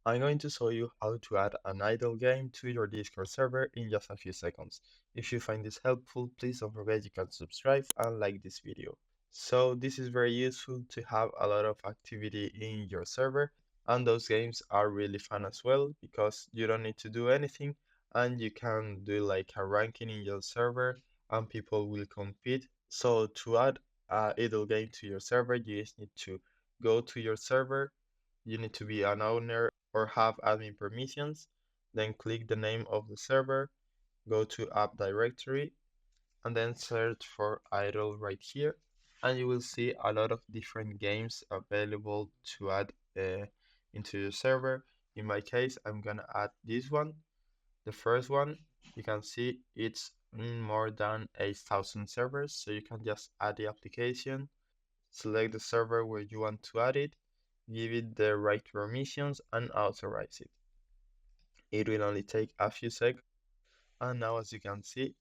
I'm going to show you how to add an idle game to your Discord server in just a few seconds. If you find this helpful, please don't forget you can subscribe and like this video. So this is very useful to have a lot of activity in your server, and those games are really fun as well because you don't need to do anything and you can do like a ranking in your server and people will compete. So to add a idle game to your server, you just need to go to your server. You need to be an owner or have admin permissions, then click the name of the server, go to app directory, and then search for idle right here. And you will see a lot of different games available to add into your server. In my case, I'm gonna add this one. The first one, you can see it's in more than 8,000 servers, so you can just add the application, select the server where you want to add it, give it the right permissions, and authorize it. It will only take a few seconds. And now, as you can see,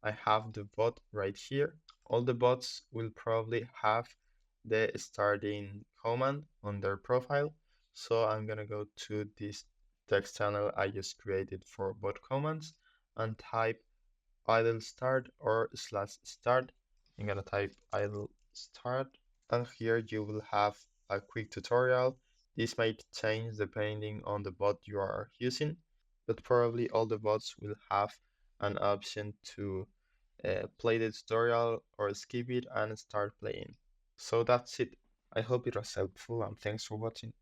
I have the bot right here. All the bots will probably have the starting command on their profile. So I'm gonna go to this text channel I just created for bot commands and type idle start or slash start. I'm gonna type idle start, and here you will have a quick tutorial. This might change depending on the bot you are using, but probably all the bots will have an option to play the tutorial or skip it and start playing. So that's it. I hope it was helpful and thanks for watching.